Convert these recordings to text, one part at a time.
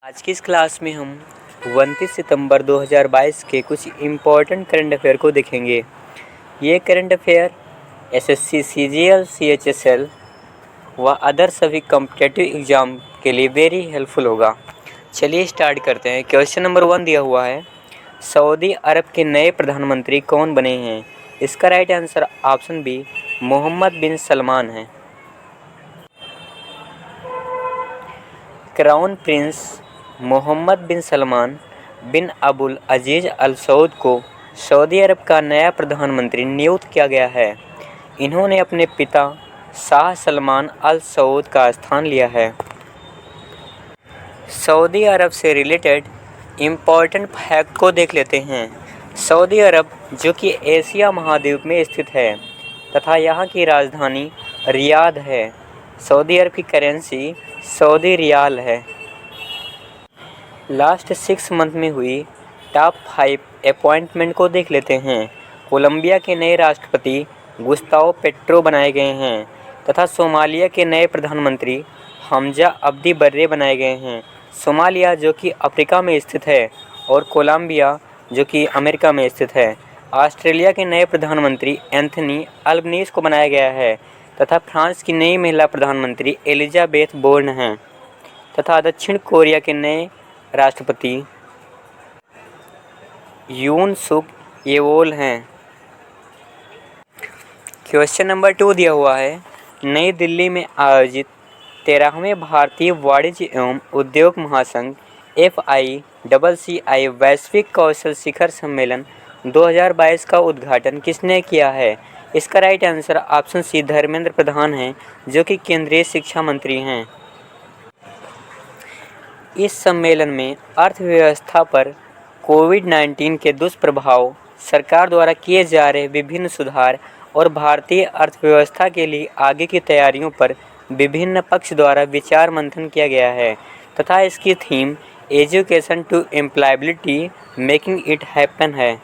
आज की इस क्लास में हम 29 सितंबर 2022 के कुछ इम्पोर्टेंट करंट अफेयर को देखेंगे। ये current affair SSC, CGL, CHSL व अदर सभी कॉम्पिटिटिव एग्ज़ाम के लिए वेरी हेल्पफुल होगा। चलिए स्टार्ट करते हैं। क्वेश्चन नंबर 1 दिया हुआ है, सऊदी अरब के नए प्रधानमंत्री कौन बने हैं? इसका right answer option B Mohammed bin Salman है। Crown prince Mohammed bin Salman bin Abul Aziz al Saud को सऊदी अरब का नया प्रधानमंत्री नियुक्त किया गया है। इन्होंने अपने पिता शाह सलमान अल सऊद का स्थान लिया है। सऊदी अरब से रिलेटेड इम्पॉर्टेंट फैक्ट को देख लेते हैं। सऊदी अरब जो कि एशिया महाद्वीप में स्थित है तथा यहाँ की राजधानी रियाद है। सऊदी अरब की करेंसी सऊदी रियाल है। लास्ट 6 मंथ में हुई टॉप 5 अपॉइंटमेंट को देख लेते हैं। कोलंबिया के नए राष्ट्रपति गुस्तावो पेट्रो बनाए गए हैं तथा सोमालिया के नए प्रधानमंत्री हमजा अब्दी बर्रे बनाए गए हैं। सोमालिया जो कि अफ्रीका में स्थित है और कोलंबिया जो कि अमेरिका में स्थित है। ऑस्ट्रेलिया के नए प्रधानमंत्री एंथनी अल्बनीज़ को बनाया गया है तथा फ्रांस की नई महिला प्रधानमंत्री एलिजाबेथ बोर्न हैं तथा दक्षिण कोरिया के नए राष्ट्रपति यून सुक येओल हैं। क्वेश्चन नंबर 2 दिया हुआ है, नई दिल्ली में आयोजित 13वें भारतीय वाणिज्य एवं उद्योग महासंघ FICCI वैश्विक कौशल शिखर सम्मेलन 2022 का उद्घाटन किसने किया है? इसका right answer option C Dharmendra Pradhan है जो कि केंद्रीय शिक्षा मंत्री हैं। इस सम्मेलन में अर्थव्यवस्था पर कोविड-19 के दुष्प्रभाव, सरकार द्वारा किए जा रहे विभिन्न सुधार और भारतीय अर्थव्यवस्था के लिए आगे की तैयारियों पर विभिन्न पक्ष द्वारा विचार मंथन किया गया है तथा इसकी theme education to employability making it happen है।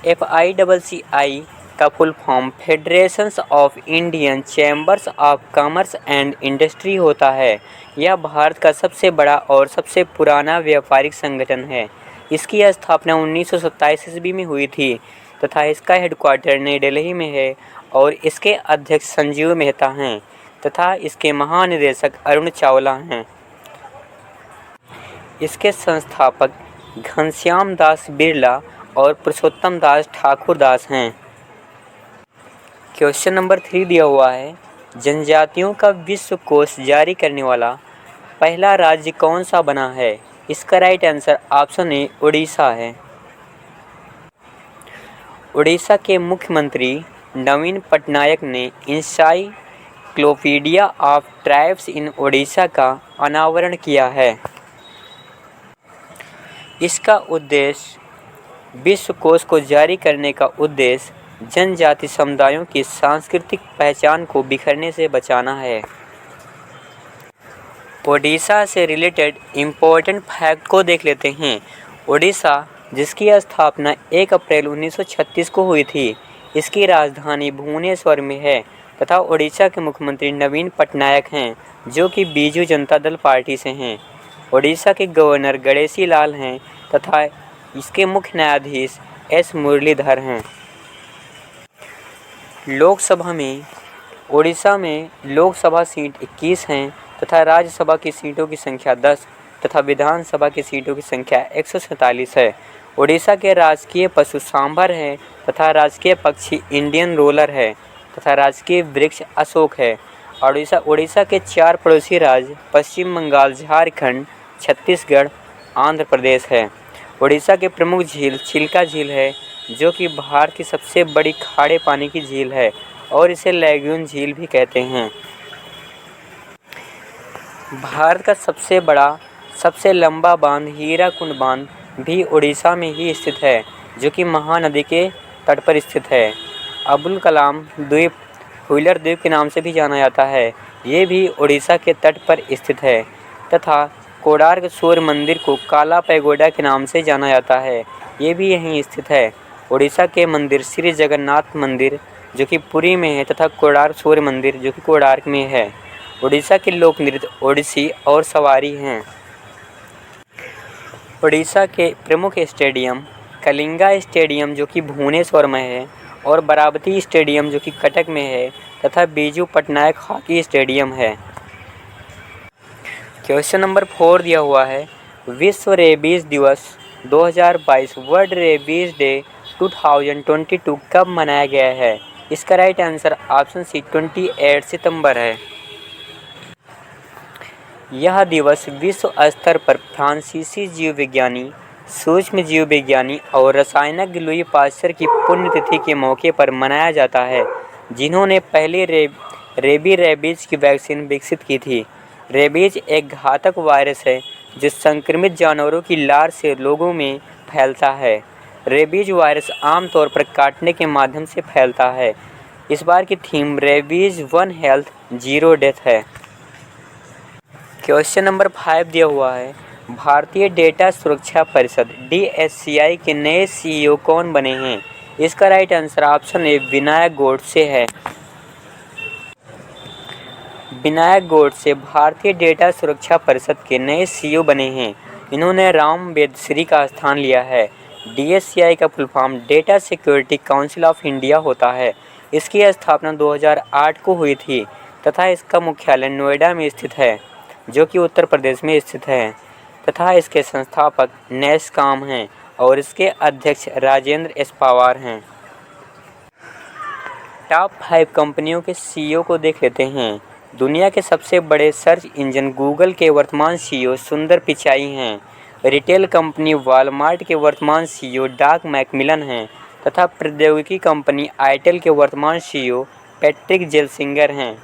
FICCI का full form federations of Indian chambers of commerce and industry होता है। यह भारत का सबसे बड़ा और सबसे पुराना व्यापारिक संगठन है। इसकी स्थापना 1927 ईस्वी में हुई थी तथा इसका हेडक्वार्टर नई दिल्ली में है और इसके अध्यक्ष संजीव मेहता हैं तथा इसके महानिदेशक अरुण चावला हैं। इसके संस्थापक घनश्याम दास बिरला और पुरुषोत्तम दास ठाकुर दास हैं। क्वेश्चन नंबर 3 दिया हुआ है, जनजातियों का विश्व कोश जारी करने वाला पहला राज्य कौन सा बना है? इसका right answer option A Orissa है। उड़ीसा के मुख्यमंत्री नवीन पटनायक ने encyclopedia of tribes in Orissa का अनावरण किया है। इसका उद्देश्य विश्व कोश को जारी करने का उद्देश्य जनजाति समुदायों की सांस्कृतिक पहचान को बिखरने से बचाना है। ओडिशा से रिलेटेड इम्पोर्टेंट फैक्ट को देख लेते हैं। ओडिशा जिसकी स्थापना 1 अप्रैल 1936 को हुई थी, इसकी राजधानी भुवनेश्वर में है तथा ओडिशा के मुख्यमंत्री नवीन पटनायक हैं जो कि बीजू जनता दल पार्टी से हैं। ओडिशा के गवर्नर गणेशी लाल हैं तथा इसके मुख्य न्यायाधीश S मुरलीधर हैं। लोकसभा में ओडिशा में लोकसभा सीट 21 हैं तथा राज्यसभा की सीटों की संख्या 10 तथा विधानसभा की सीटों की संख्या 147 है। ओडिशा के राजकीय पशु सांभर है तथा राजकीय पक्षी इंडियन रोलर है तथा राजकीय वृक्ष अशोक है। ओडिशा के 4 पड़ोसी राज्य पश्चिम बंगाल, झारखंड, छत्तीसगढ़, आंध्र प्रदेश है। ओडिशा के प्रमुख झील चिल्का झील है जो कि भारत की सबसे बड़ी खारे पानी की झील है और इसे लैगून झील भी कहते हैं। भारत का सबसे बड़ा सबसे लंबा बांध हीराकुंड बांध भी ओडिशा में ही स्थित है जो कि महानदी के तट पर स्थित है। अब्दुल कलाम द्वीप व्हीलर द्वीप के नाम से भी जाना जाता है, ये भी ओडिशा के तट पर स्थित है तथा कोणार्क सूर्य मंदिर को काला पैगोडा के नाम से जाना जाता है, ये भी यहीं स्थित है। ओडिशा के मंदिर श्री जगन्नाथ मंदिर जो कि पुरी में है तथा कोणार्क सूर्य मंदिर जो कि कोणार्क में है। उड़ीसा के लोक नृत्य ओडिसी और सवारी हैं। उड़ीसा के प्रमुख स्टेडियम कलिंगा स्टेडियम जो कि भुवनेश्वर में है, और बराबती स्टेडियम जो कि कटक में है, तथा बीजू पटनायक हॉकी स्टेडियम है। क्वेश्चन नंबर 4 दिया हुआ है, विश्व रेबीज दिवस 2022 वर्ल्ड रेबीज डे 2022 कब मनाया गया है? इसका राइट आंसर ऑप्शन सी 28 सितंबर है। यह दिवस विश्व स्तर पर फ्रांसीसी जीव विज्ञानी, सूक्ष्म जीव विज्ञानी और रसायनज्ञ लुई पास्चर की पुण्यतिथि के मौके पर मनाया जाता है, जिन्होंने पहली रेबीज की वैक्सीन विकसित की थी। रेबीज एक घातक वायरस है जो संक्रमित जानवरों की लार से लोगों में फैलता है। रेबीज वायरस आमतौर पर काटने के माध्यम से फैलता है। इस बार की थीम रेबीज 1 हेल्थ 0 डेथ है। क्वेश्चन नंबर 5 दिया हुआ है, भारतीय डेटा सुरक्षा परिषद DSCI के नए CEO कौन बने हैं? इसका right answer option A Vinayak Godse है। विनायक गोडसे भारतीय डेटा सुरक्षा परिषद के नए CEO बने हैं। इन्होंने राम वेदश्री का स्थान लिया है। DSCI का full form data security council of India होता है। इसकी स्थापना 2008 को हुई थी तथा इसका मुख्यालय नोएडा में स्थित है, जो कि उत्तर प्रदेश में स्थित है, तथा इसके संस्थापक नैसकॉम हैं और इसके अध्यक्ष राजेंद्र एस पवार हैं। टॉप 5 कंपनियों के CEO को देख लेते हैं। दुनिया के सबसे बड़े सर्च इंजन गूगल के वर्तमान CEO सुंदर पिचाई हैं। रिटेल कंपनी वॉलमार्ट के वर्तमान CEO डॉग मैकमिलन हैं, तथा प्रौद्योगिकी कंपनी आईटेल के वर्तमान CEO पैट्रिक जेल्सिंगर हैं,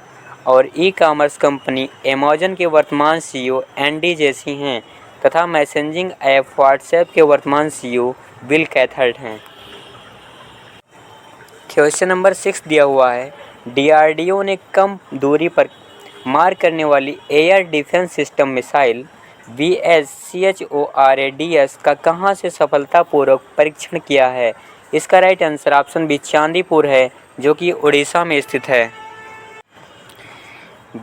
और ई-कॉमर्स कंपनी अमेज़न के वर्तमान CEO एंडी जेसी हैं, तथा मैसेजिंग ऐप व्हाट्सएप के वर्तमान CEO बिल कैथर्ट हैं। क्वेश्चन नंबर 6 दिया हुआ है, DRDO ने कम दूरी पर मार करने वाली air defence system missile VSCHORADS का कहां से सफलतापूर्वक परीक्षण किया है? इसका right answer option B Chandipur है, जो कि उड़ीसा में स्थित है।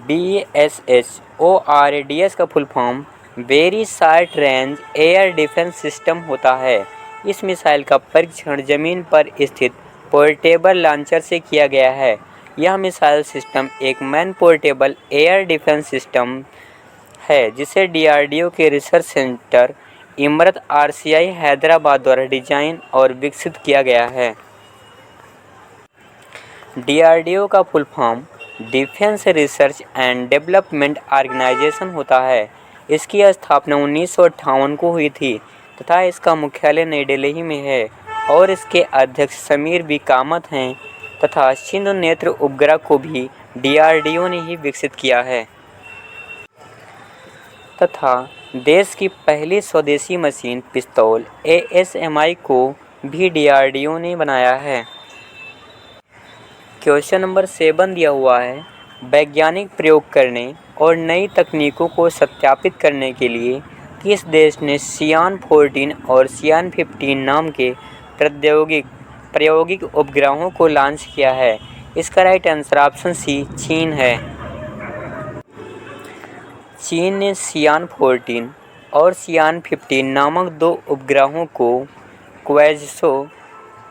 VSHORADS का full form very short range air defence system होता है। इस मिसाइल का परीक्षण जमीन पर स्थित पोर्टेबल लॉन्चर से किया गया है। यह मिसाइल सिस्टम एक man portable air defence system है, जिसे DRDO के research centre Imarat RCI Hyderabad द्वारा डिजाइन और विकसित किया गया है। DRDO का full form defence research and development organisation होता है। इसकी स्थापना 1958 को हुई थी तथा इसका मुख्यालय नई दिल्ली में है, और इसके अध्यक्ष समीर बी कामत हैं, तथा सिंधु नेत्र उपग्रह को भी DRDO ने ही विकसित किया है, तथा देश की पहली स्वदेशी मशीन पिस्तौल ASMI को भी DRDO ने बनाया है। क्वेश्चन नंबर 7 दिया हुआ है, वैज्ञानिक प्रयोग करने और नई तकनीकों को सत्यापित करने के लिए किस देश ने सियान 14 और सियान 15 नाम के प्रायोगिक उपग्रहों को लॉन्च किया है? इसका राइट आंसर ऑप्शन सी चीन है। चीन ने सियान 14 और सियान 15 नामक 2 उपग्रहों को क्वेज़्सो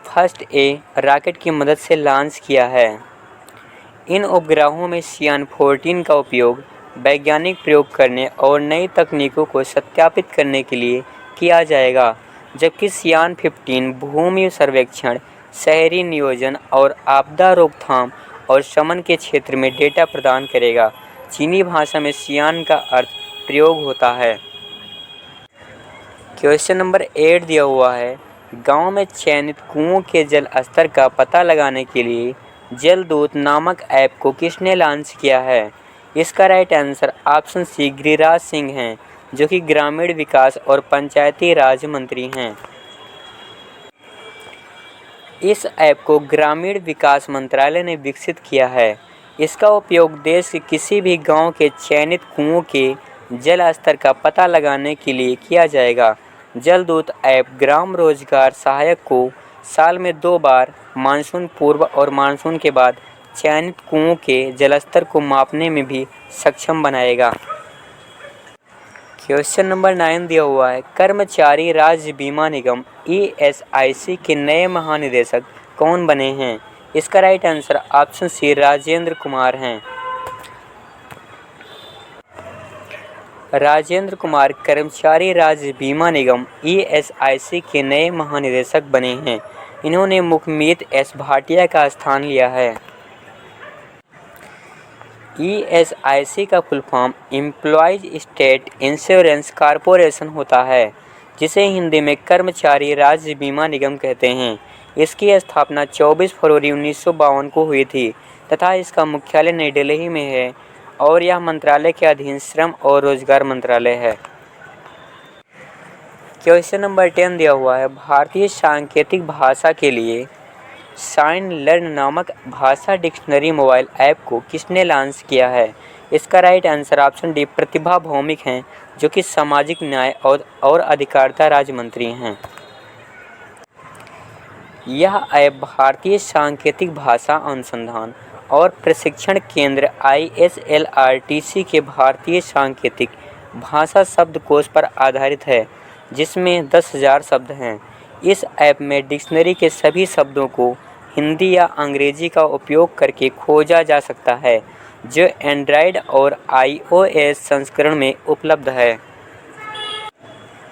फर्स्ट ए रॉकेट की मदद से लॉन्च किया है। इन उपग्रहों में सियान 14 का उपयोग वैज्ञानिक प्रयोग करने और नई तकनीकों को सत्यापित करने के लिए किया जाएगा, जबकि सियान 15 भूमि सर्वेक्षण, शहरी नियोजन और आपदा रोकथाम और शमन के क्षेत्र में डेटा प्रदान करेगा। चीनी भाषा में सियान का अर्थ प्रयोग होता है। क्वेश्चन नंबर 8 दिया हुआ है, गांव में चयनित कुओं के जल स्तर का पता लगाने के लिए जलदूत नामक ऐप को किसने लॉन्च किया है? इसका right answer option C Giriraj Singh हैं, जो कि ग्रामीण विकास और पंचायती राज मंत्री हैं। इस ऐप को ग्रामीण विकास मंत्रालय ने विकसित किया है। इसका उपयोग देश के किसी भी गांव के चयनित कुओं के जल स्तर का पता लगाने के लिए किया जाएगा। जलदूत ऐप ग्राम रोजगार सहायक को साल में 2 बार मानसून पूर्व और मानसून के बाद चयनित कुओं के जलस्तर को मापने में भी सक्षम बनाएगा। क्वेश्चन नंबर 9 दिया हुआ है, कर्मचारी राज्य बीमा निगम ESIC के नए महानिदेशक कौन बने हैं? इसका right answer option C Rajendra Kumar हैं। राजेंद्र कुमार कर्मचारी राज्य बीमा निगम ESIC के नए महानिदेशक बने हैं। इन्होंने मुखमित एस भाटिया का स्थान लिया है। ESIC का full form employees state insurance corporation होता है, जिसे हिंदी में कर्मचारी राज्य बीमा निगम कहते हैं। इसकी स्थापना 24 फरवरी 1952 को हुई थी तथा इसका मुख्यालय नई दिल्ली में है और यह मंत्रालय के अधीन श्रम और रोजगार मंत्रालय है। क्वेश्चन नंबर 10 दिया हुआ है, भारतीय सांकेतिक भाषा के लिए साइन लर्न नामक भाषा डिक्शनरी मोबाइल ऐप को किसने लॉन्च किया है? इसका राइट आंसर ऑप्शन डी प्रतिभा भौमिक हैं, जो कि सामाजिक न्याय और अधिकारिता राज्य मंत्री हैं। यह ऐप भारतीय सांकेतिक भाषा अनुसंधान और प्रशिक्षण केंद्र ISLRTC के भारतीय सांकेतिक भाषा शब्दकोश पर आधारित है, जिसमें 10,000 शब्द हैं। इस ऐप में डिक्शनरी के सभी शब्दों को हिंदी या अंग्रेजी का उपयोग करके खोजा जा सकता है, जो एंड्रॉयड और iOS संस्करण में उपलब्ध है।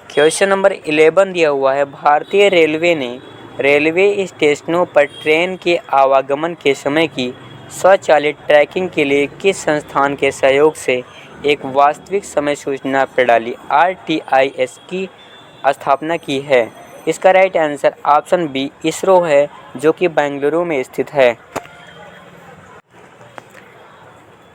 क्वेश्चन नंबर 11 दिया हुआ है, भारतीय रेलवे ने रेलवे स्टेशनों पर ट्रेन के आवागमन के समय की स्वचालित ट्रैकिंग के लिए किस संस्थान के सहयोग से एक वास्तविक समय सूचना प्रणाली RTIS की स्थापना की है? इसका right answer option B ISRO है, जो कि बेंगलुरु में स्थित है।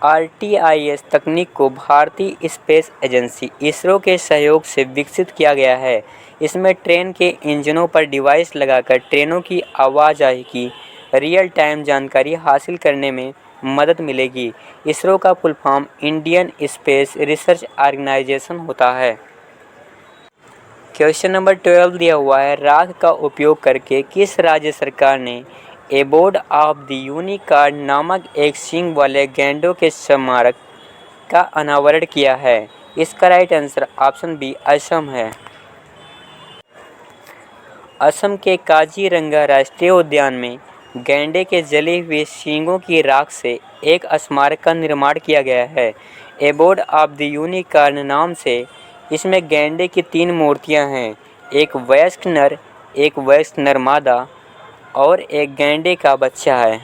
RTIS तकनीक को भारतीय स्पेस एजेंसी इसरो के सहयोग से विकसित किया गया है। इसमें ट्रेन के इंजनों पर डिवाइस लगाकर ट्रेनों की आवाजाही की रियल टाइम जानकारी हासिल करने में मदद मिलेगी। इसरो का full form Indian space research organisation होता है। क्वेश्चन नंबर 12 दिया हुआ है, राख का उपयोग करके किस राज्य सरकार ने एबोर्ड ऑफ द यूनिकॉर्न नामक एक सींग वाले गैंडों के स्मारक का अनावरण किया है? इसका right answer option B Assam है। असम के काजीरंगा राष्ट्रीय उद्यान में गैंडे के जले हुए सींगों की राख से एक स्मारक का निर्माण किया गया है। एबोर्ड ऑफ द यूनिकॉर्न नाम से इसमें गैंडे की 3 मूर्तियां हैं, एक वयस्क नर, एक वयस्क नर मादा और एक गैंडे का बच्चा है।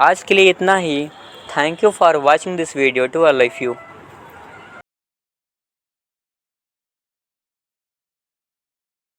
आज के लिए इतना ही। Thank you for watching this video to all of you.